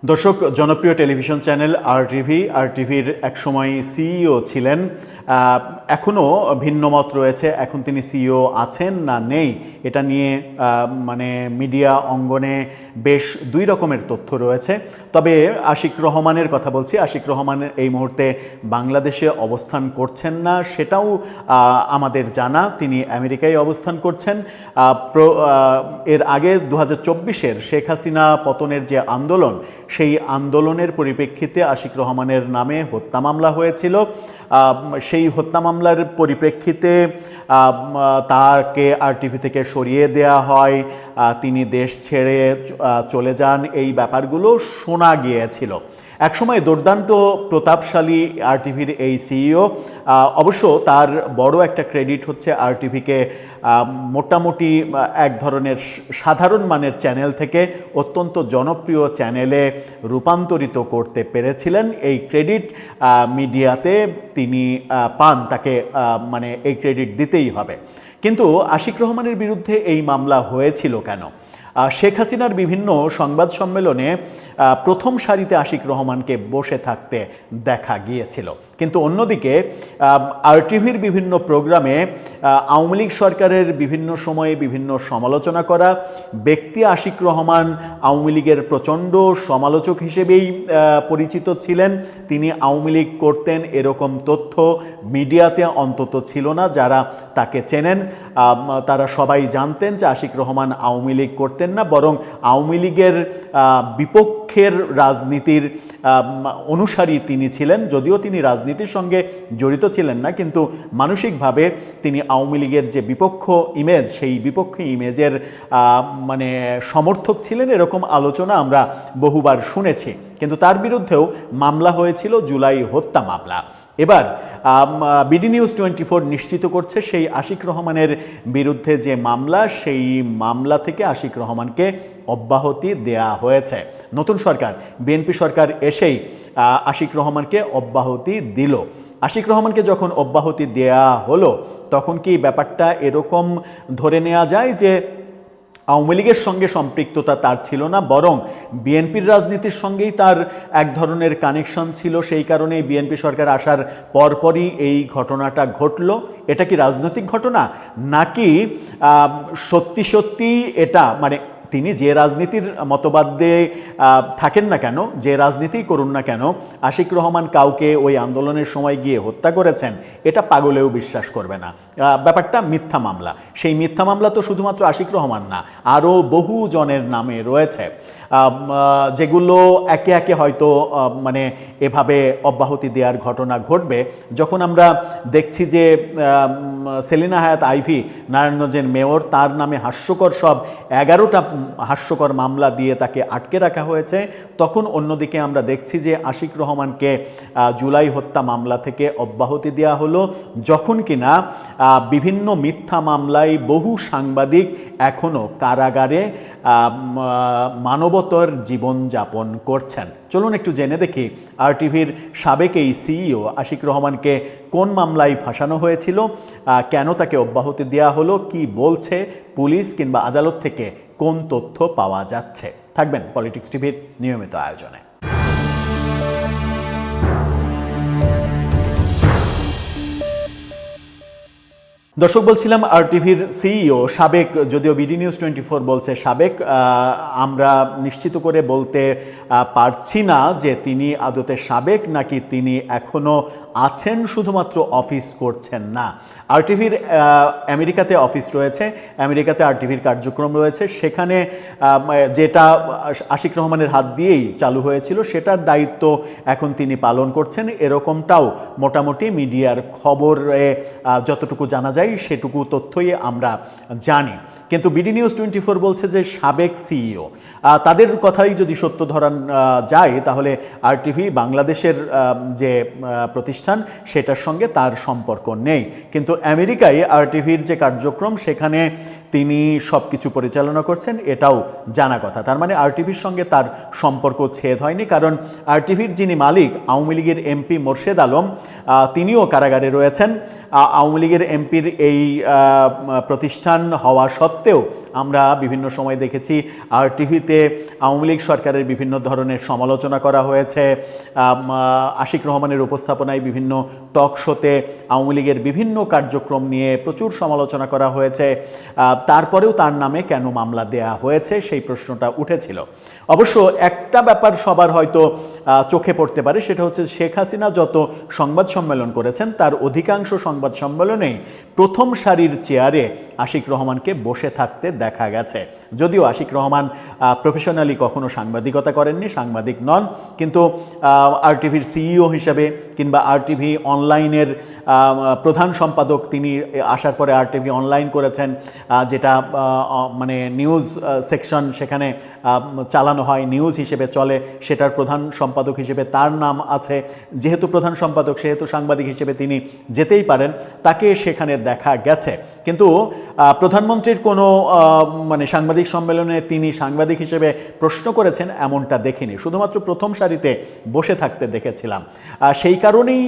দর্শক, জনপ্রিয় television channel আর টিভির একসময় সিইও ছিলেন। এখনও ভিন্ন মত রয়েছে, এখন তিনি সিইও আছেন না নেই এটা নিয়ে মিডিয়া অঙ্গনে বেশ দুই রকমের তথ্য রয়েছে। তবে আশিক রহমানের কথা বলছি, আশিক রহমান এই মুহূর্তে বাংলাদেশে অবস্থান করছেন না সেটাও আমাদের জানা। তিনি আমেরিকায় অবস্থান করছেন। এর আগে 2024-এর শেখ হাসিনা পতনের যে আন্দোলন, সেই আন্দোলনের পরিপ্রেক্ষিতে আশিক রহমানের নামে হত্যা মামলা হয়েছিল। সেই হত্যা মামলার পরিপ্রেক্ষিতে তাকে আর-টিভি থেকে সরিয়ে দেয়া হয়, তিনি দেশ ছেড়ে চলে যান, এই ব্যাপারগুলো শোনা গিয়েছিল। একসময় দুর্দান্ত প্রতাপশালী আর-টিভির এই সিইও, অবশ্য তার বড় একটা ক্রেডিট হচ্ছে আর-টিভিকে মোটামুটি এক ধরনের সাধারণ মানের চ্যানেল থেকে অত্যন্ত জনপ্রিয় চ্যানেলে রূপান্তরিত করতে পেরেছিলেন। এই ক্রেডিট মিডিয়াতে তিনি পান, তাকে এই ক্রেডিট দিতেই হবে। কিন্তু আশিক রহমানের বিরুদ্ধে এই মামলা হয়েছিল কেন? শেখ হাসিনার বিভিন্ন সংবাদ সম্মেলনে প্রথম সারিতে আশিক রহমানকে বসে থাকতে দেখা গিয়েছিল, কিন্তু অন্যদিকে আর-টিভির বিভিন্ন প্রোগ্রামে আওয়ামী লীগ সরকারের বিভিন্ন সময়ে বিভিন্ন সমালোচনা করা ব্যক্তি আশিক রহমান আওয়ামী লীগের প্রচণ্ড সমালোচক হিসেবেই পরিচিত ছিলেন। তিনি আওয়ামী লীগ করতেন এরকম তথ্য মিডিয়াতে অন্তত ছিল না। যারা তাকে চেনেন তারা সবাই জানতেন যে আশিক রহমান আওয়ামী লীগ করতেন না, বরং আওয়ামী লীগের বিপক্ষের রাজনীতির অনুসারী তিনি ছিলেন। যদিও তিনি রাজনীতির সঙ্গে জড়িত ছিলেন না, কিন্তু মানসিকভাবে তিনি আওয়ামী লীগের যে বিপক্ষ ইমেজ, সেই বিপক্ষ ইমেজের সমর্থক ছিলেন, এরকম আলোচনা আমরা বহুবার শুনেছি। কিন্তু তার বিরুদ্ধেও মামলা হয়েছিল, জুলাই হত্যা মামলা। এবার বিডি নিউজ 24 নিশ্চিত করছে সেই আশিক রহমানের বিরুদ্ধে যে মামলা, সেই মামলা থেকে আশিক রহমানকে অব্যাহতি দেয়া হয়েছে। নতুন সরকার, বিএনপি সরকার এসেই আশিক রহমানকে অব্যাহতি দিল। আশিক রহমানকে যখন অব্যাহতি দেয়া হলো, তখন কি ব্যাপারটা এরকম ধরে নেওয়া যায় যে আওয়ামী লীগের সঙ্গে সম্পৃক্ততা তার ছিল না, বরং বিএনপির রাজনীতির সঙ্গেই তার এক ধরনের কানেকশন ছিল, সেই কারণেই বিএনপি সরকার আসার পরপরই এই ঘটনাটা ঘটল? এটা কি রাজনৈতিক ঘটনা, নাকি সত্যি সত্যি এটা তিনি যে রাজনীতির মতবাদে থাকেন না কেন, যে রাজনীতিই করুন না কেন, আশিক রহমান কাউকে ওই আন্দোলনের সময় গিয়ে হত্যা করেছেন এটা পাগলেও বিশ্বাস করবে না। ব্যাপারটা মিথ্যা মামলা। সেই মিথ্যা মামলা তো শুধুমাত্র আশিক রহমান না, আরও বহু জনের নামে রয়েছে, যেগুলো একে একে হয়তো এভাবে অব্যাহতি দেওয়ার ঘটনা ঘটবে। যখন আমরা দেখছি যে সেলিনা হায়াৎ আইভী, নারায়ণগঞ্জের মেয়র, তার নামে হাস্যকর সব 11টা হাস্যকর মামলা দিয়ে তাকে আটকে রাখা হয়েছে, তখন অন্যদিকে আমরা দেখছি যে আশিক রহমানকে জুলাই হত্যা মামলা থেকে অব্যাহতি দেওয়া হলো, যখন কিনা বিভিন্ন মিথ্যা মামলায় বহু সাংবাদিক এখনও কারাগারে মানবতর জীবনযাপন করছেন। চলুন একটু জেনে দেখি আর-টিভির সাবেক এই সিইও আশিক রহমানকে কোন মামলায় ফাঁসানো হয়েছিল, কেন তাকে অব্যাহতি দেওয়া হলো, কি বলছে পুলিশ কিংবা আদালত থেকে কোন তথ্য পাওয়া যাচ্ছে। থাকবেন পলিটিক্স টিভির নিয়মিত আয়োজনে। দর্শক, বলছিলাম আর-টিভির সিইও সাবেক, যদিও বিডি নিউজ 24 বলছে সাবেক, আমরা নিশ্চিত করে বলতে পারছি না যে তিনি আদতে সাবেক নাকি তিনি এখনও আছেন, শুধুমাত্র অফিস করছেন না। আর-টিভির আমেরিকাতে অফিস রয়েছে, আমেরিকাতে আর-টিভির কার্যক্রম রয়েছে, সেখানে যেটা আশিক রহমানের হাত দিয়েই চালু হয়েছিল সেটার দায়িত্ব এখন তিনি পালন করছেন, এরকমটাও মোটামুটি মিডিয়ার খবরে যতটুকু জানা যায় সেটুকু তথ্যই আমরা জানি। কিন্তু বিডি নিউজ 24 বলছে যে সাবেক সিইও, তাদের কথাই যদি সত্য ধরা যায় তাহলে আর-টিভি বাংলাদেশের যে প্রতিষ্ঠান সেটার সঙ্গে তার সম্পর্ক নেই। কিন্তু আমেরিকায় আর-টিভির যে কার্যক্রম, সেখানে তিনি সব কিছু পরিচালনা করছেন, এটাও জানা কথা। তার মানে আরটিভির সঙ্গে তার সম্পর্ক ছেদ হয়নি, কারণ আরটিভির যিনি মালিক আওয়ামী লীগের এমপি মোর্শেদ আলম, তিনিও কারাগারে রয়েছেন। আওয়ামী লীগের এমপির এই প্রতিষ্ঠান হওয়া সত্ত্বেও আমরা বিভিন্ন সময় দেখেছি আরটিভিতে আওয়ামী লীগ সরকারের বিভিন্ন ধরনের সমালোচনা করা হয়েছে। আশিক রহমানের উপস্থাপনায় বিভিন্ন টক শোতে আওয়ামী লীগের বিভিন্ন কার্যক্রম নিয়ে প্রচুর সমালোচনা করা হয়েছে। তারপরেও তার নামে কেন মামলা দেয়া হয়েছে সেই প্রশ্নটা উঠেছিল। অবশ্য একটা ব্যাপার সবার হয়তো চোখে পড়তে পারে, সেটা হচ্ছে শেখ হাসিনা যত সংবাদ সম্মেলন করেছেন তার অধিকাংশ সংবাদ সম্মেলনে প্রথম সারির চেয়ারে আশিক রহমানকে বসে থাকতে দেখা গেছে। যদিও আশিক রহমান প্রফেশনালি কখনো সাংবাদিকতা করেননি, সাংবাদিক নন, কিন্তু আরটিভির সিইও হিসাবে কিংবা আরটিভি অনলাইনের প্রধান সম্পাদক তিনি আসার পরে আরটিভি অনলাইন করেছেন, যেটা মানে নিউজ সেকশন সেখানে চালানো হয়, নিউজ হিসেবে চলে, সেটার প্রধান সম্পাদক হিসেবে তার নাম আছে। যেহেতু প্রধান সম্পাদক সেহেতু সাংবাদিক হিসেবে তিনি যেতেই পারেন, তাকে সেখানে দেখা গেছে। কিন্তু প্রধানমন্ত্রীর কোনো মানে সাংবাদিক সম্মেলনে তিনি সাংবাদিক হিসেবে প্রশ্ন করেছেন এমনটা দেখিনি, শুধুমাত্র প্রথম সারিতে বসে থাকতে দেখেছিলাম। সেই কারণেই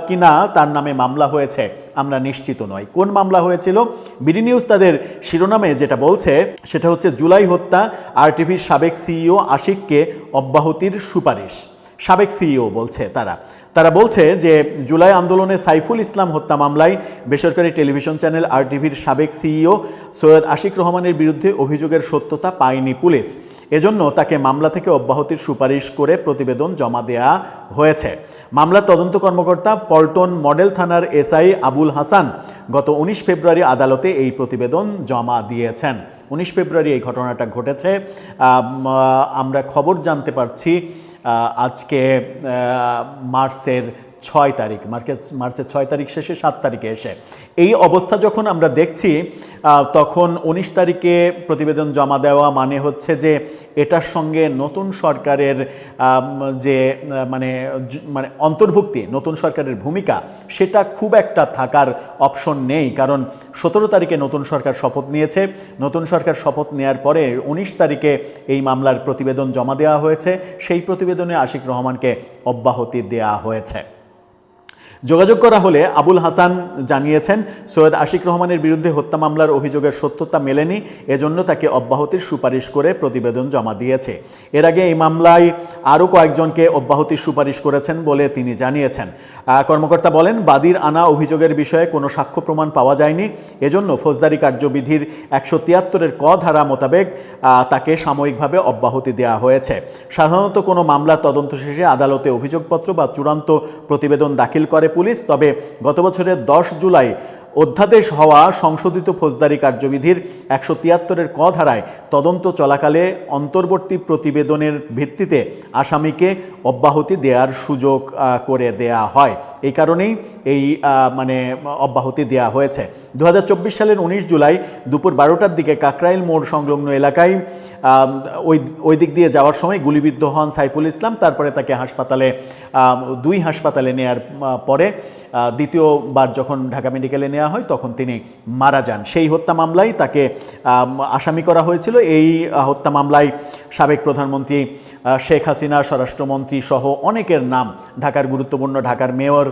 কিনা তার নামে মামলা হয়েছে আমরা নিশ্চিত নই। কোন মামলা হয়েছিল? বিডি নিউজ তাদের শিরোনামে যেটা বলছে সেটা হচ্ছে জুলাই হত্যা, আরটিভির সাবেক সিইও আশিককে অব্যাহতির সুপারিশ। সাবেক সিইও বলছে তারা বলছে যে জুলাই আন্দোলনে সাইফুল ইসলাম হত্যা মামলায় বেসরকারি টেলিভিশন চ্যানেল আরটিভির সাবেক সিইও সৈয়দ আশিক রহমানের বিরুদ্ধে অভিযোগের সত্যতা পায়নি পুলিশ, এজন্য তাকে মামলা থেকে অব্যাহতির সুপারিশ করে প্রতিবেদন জমা দেয়া হয়েছে। মামলার তদন্ত কর্মকর্তা পল্টন মডেল থানার এসআই আবুল হাসান গত 19 ফেব্রুয়ারি আদালতে এই প্রতিবেদন জমা দিয়েছেন। 19 ফেব্রুয়ারি এই ঘটনাটা ঘটেছে। আমরা খবর জানতে পারছি আজকে মার্চের 6 তারিখ, মার্চের 6 তারিখ শেষে 7 তারিখে এসে এই অবস্থা যখন আমরা দেখছি, তখন 19 তারিখে প্রতিবেদন জমা দেওয়া মানে হচ্ছে যে এটার সঙ্গে নতুন সরকারের যে মানে অন্তর্ভুক্তি, নতুন সরকারের ভূমিকা, সেটা খুব একটা থাকার অপশন নেই। কারণ 17 তারিখে নতুন সরকার শপথ নিয়েছে। নতুন সরকার শপথ নেওয়ার পরে 19 তারিখে এই মামলার প্রতিবেদন জমা দেওয়া হয়েছে। সেই প্রতিবেদনে আশিক রহমানকে অব্যাহতি দেওয়া হয়েছে। যোগাযোগ করা হলে আবুল হাসান জানিয়েছেন সৈয়দ আশিক রহমানের বিরুদ্ধে হত্যা মামলার অভিযোগের সত্যতা মেলেনি, এজন্য তাকে অব্যাহতির সুপারিশ করে প্রতিবেদন জমা দিয়েছে। এর আগে এই মামলায় আরও কয়েকজনকে অব্যাহতির সুপারিশ করেছেন বলে তিনি জানিয়েছেন। কর্মকর্তা বলেন, বাদীর আনা অভিযোগের বিষয়ে কোনো সাক্ষ্য প্রমাণ পাওয়া যায়নি, এজন্য ফৌজদারি কার্যবিধির 173-এর ক ধারা মোতাবেক তাকে সাময়িকভাবে অব্যাহতি দেওয়া হয়েছে। সাধারণত কোনো মামলার তদন্ত শেষে আদালতে অভিযোগপত্র বা চূড়ান্ত প্রতিবেদন দাখিল করে পুলিশ। তবে গত বছরের 10 জুলাই অধ্যাদেশ হওয়া সংশোধিত ফৌজদারি কার্যবিধির 173-এর ক ধারায় তদন্ত চলাকালে অন্তর্বর্তী প্রতিবেদনের ভিত্তিতে আসামিকে অব্যাহতি দেওয়ার সুযোগ করে দেয়া হয়। এই কারণেই এই মানে অব্যাহতি দেওয়া হয়েছে। 2024 সালের 19 জুলাই দুপুর 12টার দিকে কাকরাইল মোড় সংলগ্ন এলাকায় ওই দিক দিয়ে যাওয়ার সময় গুলিবিদ্ধ হন সাইফুল ইসলাম। তারপরে তাকে হাসপাতালে 2 হাসপাতালে নেয়ার পরে দ্বিতীয়বার যখন ঢাকা মেডিকেলে নেওয়া হয় তখন তিনি মারা যান। সেই হত্যা মামলায় তাকে আসামি করা হয়েছিল। এই হত্যা মামলায় সাবেক প্রধানমন্ত্রী শেখ হাসিনা, স্বরাষ্ট্রমন্ত্রী সহ অনেকের নাম, ঢাকার গুরুত্বপূর্ণ ঢাকার মেয়র,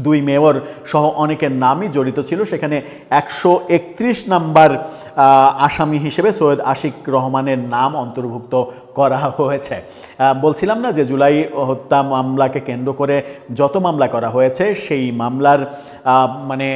2 মেয়র সহ অনেকের নামই জড়িত ছিল। সেখানে 131 নাম্বার আসামি হিসেবে সৈয়দ আশিক রহমানের নাম অন্তর্ভুক্ত করা হয়েছে। বলছিলাম না যে জুলাই হত্যা মামলাকে কেন্দ্র করে যত মামলা করা হয়েছে সেই মামলার মানে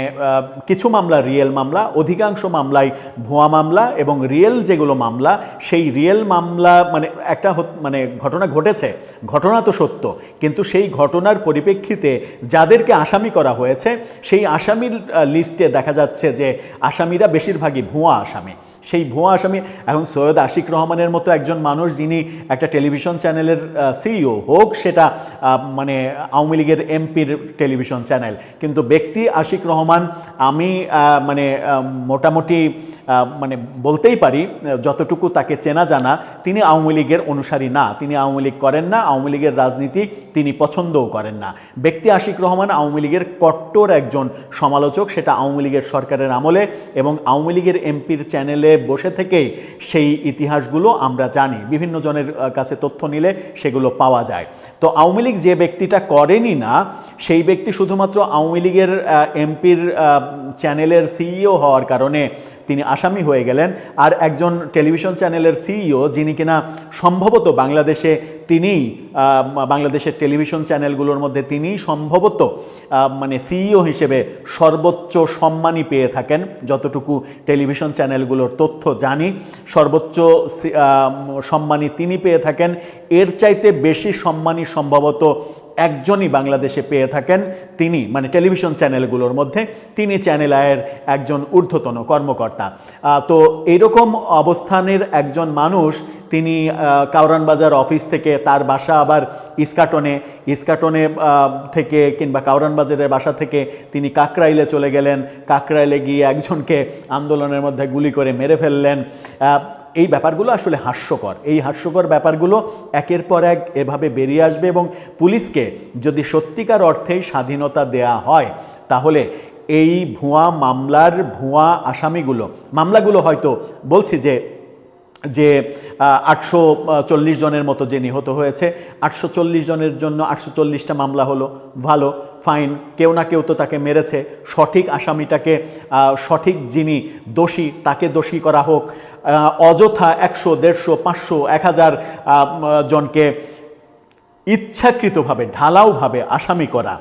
কিছু মামলা রিয়েল মামলা, অধিকাংশ মামলাই ভুয়া মামলা, এবং রিয়েল যেগুলো মামলা সেই রিয়েল মামলা মানে একটা মানে ঘটনা ঘটেছে, ঘটনা তো সত্য, কিন্তু সেই ঘটনার পরিপ্রেক্ষিতে যাদেরকে আসামি করা হয়েছে সেই আসামির লিস্টে দেখা যাচ্ছে যে আসামিরা বেশিরভাগই ভুয়া আসামি। সেই ভুয়া আসামি। এখন সৈয়দ আশিক রহমানের মতো একজন মানুষ যিনি একটা টেলিভিশন চ্যানেলের সিইও হোক, সেটা মানে আওয়ামী লীগের এমপির টেলিভিশন চ্যানেল, কিন্তু ব্যক্তি আশিক রহমান আমি মানে মোটামুটি মানে বলতেই পারি যতটুকু তাকে চেনা জানা, তিনি আওয়ামী লীগের অনুসারী না, তিনি আওয়ামী লীগ করেন না, আওয়ামী লীগের রাজনীতি তিনি পছন্দও করেন না। ব্যক্তি আশিক রহমান আওয়ামী লীগের কট্টর একজন সমালোচক, সেটা আওয়ামী লীগের সরকারের আমলে, এবং আওয়ামী লীগের এমপির চ্যানেলে বসে থেকেই সেই ইতিহাসগুলো আমরা জানি, বিভিন্ন জনের কাছে তথ্য নিলে সেগুলো পাওয়া যায়। তো আওয়ামী লীগ যে ব্যক্তিটা করেনি না, সেই ব্যক্তি শুধুমাত্র আওয়ামী লীগের এমপির চ্যানেলের সিইও হওয়ার কারণে তিনি আসামি হয়ে গেলেন। আর একজন টেলিভিশন চ্যানেলের সিইও যিনি কিনা সম্ভবত বাংলাদেশে তিনিই বাংলাদেশের টেলিভিশন চ্যানেলগুলোর মধ্যে তিনি সম্ভবত মানে সিইও হিসেবে সর্বোচ্চ সম্মানই পেয়ে থাকেন, যতটুকু টেলিভিশন চ্যানেলগুলোর তথ্য জানি সর্বোচ্চ সম্মানই তিনি পেয়ে থাকেন। এর চাইতে বেশি সম্মানই সম্ভবত একজনই বাংলাদেশে পেয়ে থাকেন, তিনি মানে টেলিভিশন চ্যানেলগুলোর মধ্যে তিনি চ্যানেল আয়ের একজন ঊর্ধ্বতন কর্মকর্তা। তো এইরকম অবস্থানের একজন মানুষ, তিনি কাউরান বাজার অফিস থেকে তার বাসা আবার ইস্কাটনে থেকে কিংবা কাউরান বাজারের বাসা থেকে তিনি কাকরাইলে চলে গেলেন, কাকরাইলে গিয়ে একজনকে আন্দোলনের মধ্যে গুলি করে মেরে ফেললেন। এই ব্যাপারগুলো আসলে হাস্যকর। এই হাস্যকর ব্যাপারগুলো একের পর এক এভাবে বেরিয়ে আসবে, এবং পুলিশকে যদি সত্যিকার অর্থেই স্বাধীনতা দেয়া হয়, তাহলে এই ভুয়া মামলার ভুয়া মামলাগুলো হয়তো বলছি যে 840 জনের মতো যে নিহত হয়েছে, 840 জনের জন্য 840টা মামলা হলো, ভালো, ফাইন, কেউ না কেউ তো তাকে মেরেছে, সঠিক আসামিটাকে, সঠিক যিনি দোষী তাকে দোষী করা হোক। অযথা 100, 150, 500, 1000 জনকে ইচ্ছাকৃতভাবে ঢালাওভাবে আসামি করা,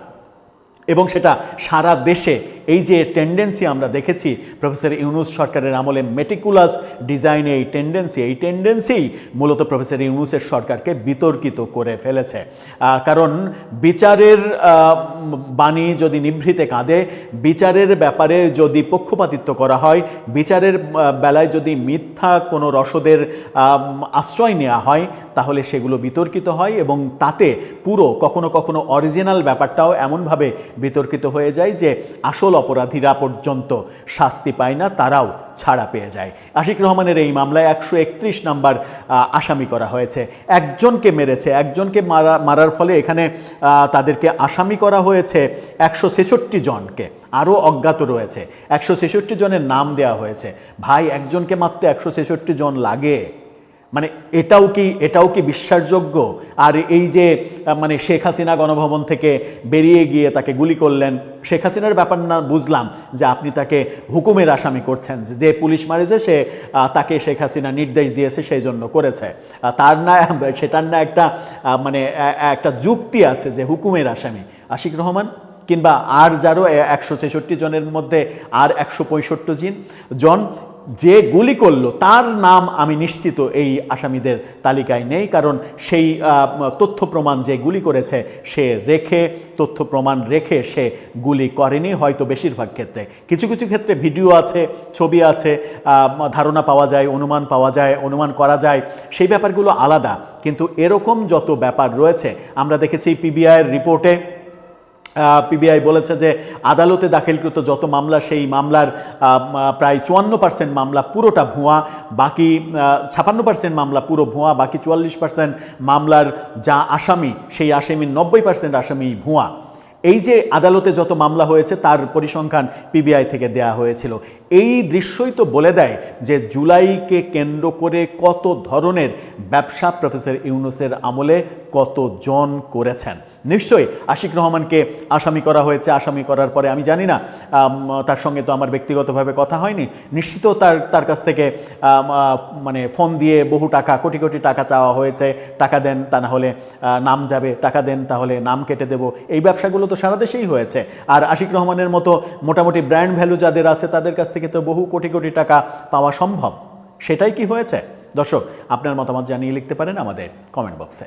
এবং সেটা সারা দেশে, এই যে টেন্ডেন্সি আমরা দেখেছি প্রফেসর ইউনূস সরকারের আমলে, মেটিকুলাস ডিজাইনে এই টেন্ডেন্সি মূলত প্রফেসর ইউনূসের সরকারকে বিতর্কিত করে ফেলেছে। কারণ বিচারের বাণী যদি নিভৃতে কাঁদে, বিচারের ব্যাপারে যদি পক্ষপাতিত্ব করা হয়, বিচারের বেলায় যদি মিথ্যা কোনো রসদের আশ্রয় নেওয়া হয়, তাহলে সেগুলো বিতর্কিত হয়, এবং তাতে পুরো কখনো কখনো অরিজিনাল ব্যাপারটাও এমনভাবে বিতর্কিত হয়ে যায় যে আসল অপরাধীরা পর্যন্ত শাস্তি পায় না, তারাও ছাড়া পেয়ে যায়। আশিক রহমানের এই মামলায় 131 নাম্বার আসামি করা হয়েছে। একজনকে মেরেছে, একজনকে মারার ফলে এখানে তাদেরকে আসামি করা হয়েছে 166 জনকে, আরও অজ্ঞাত রয়েছে। 166 জনের নাম দেওয়া হয়েছে। ভাই, একজনকে মারতে 166 জন লাগে, মানে এটাও কি বিশ্বাসযোগ্য? আর এই যে মানে শেখ হাসিনা গণভবন থেকে বেরিয়ে গিয়ে তাকে গুলি করলেন, শেখ হাসিনার ব্যাপার না বুঝলাম যে আপনি তাকে হুকুমের আসামি করছেন, যে পুলিশ মারেছে সে তাকে শেখ হাসিনা নির্দেশ দিয়েছে সেই জন্য করেছে, সেটার না একটা মানে একটা যুক্তি আছে যে হুকুমের আসামি আশিক রহমান, কিংবা আর যারও 166 জনের মধ্যে আর 165 জন যে গুলি করলো তার নাম আমি নিশ্চিত এই আসামিদের তালিকায় নেই, কারণ সেই তথ্য প্রমাণ যে গুলি করেছে তথ্য প্রমাণ রেখে সে গুলি করেনি, হয়তো বেশিরভাগ ক্ষেত্রে। কিছু কিছু ক্ষেত্রে ভিডিও আছে, ছবি আছে, ধারণা পাওয়া যায়, অনুমান করা যায়, সেই ব্যাপারগুলো আলাদা। কিন্তু এরকম যত ব্যাপার রয়েছে, আমরা দেখেছি পিবিআইয়ের রিপোর্টে পিবিআই বলেছে যে আদালতে দাখিলকৃত যত মামলা, সেই মামলার প্রায় 54% মামলা পুরোটা ভুয়া, বাকি 56% মামলা পুরো ভুয়া, বাকি 44% মামলার যা আসামি, সেই আসামির 90% আসামি ভুয়া। এই যে আদালতে যত মামলা হয়েছে তার পরিসংখ্যান পিবিআই থেকে দেয়া হয়েছিল। এই দৃশ্যই তো বলে দেয় যে জুলাইকে কেন্দ্র করে কত ধরনের ব্যবসা প্রফেসর ইউনূসের আমলে কতজন করেছেন। নিশ্চয়ই আশিক রহমানকে আসামি করা হয়েছে, আসামি করার পরে আমি জানি না, তার সঙ্গে তো আমার ব্যক্তিগতভাবে কথা হয়নি, নিশ্চিত তার কাছ থেকে মানে ফোন দিয়ে বহু টাকা, কোটি কোটি টাকা চাওয়া হয়েছে, টাকা দেন তা না হলে নাম যাবে, টাকা দেন তাহলে নাম কেটে দেব, এই ব্যবসাগুলো তো সারা দেশেই হয়েছে। আর আশিক রহমানের মতো মোটামুটি ব্র্যান্ড ভ্যালু যাদের আছে তাদের কাছ থেকে তো বহু কোটি কোটি টাকা পাওয়া সম্ভব। সেটাই কি হয়েছে? দর্শক, আপনার মতামত জানিয়ে লিখতে পারেন আমাদের কমেন্ট বক্সে।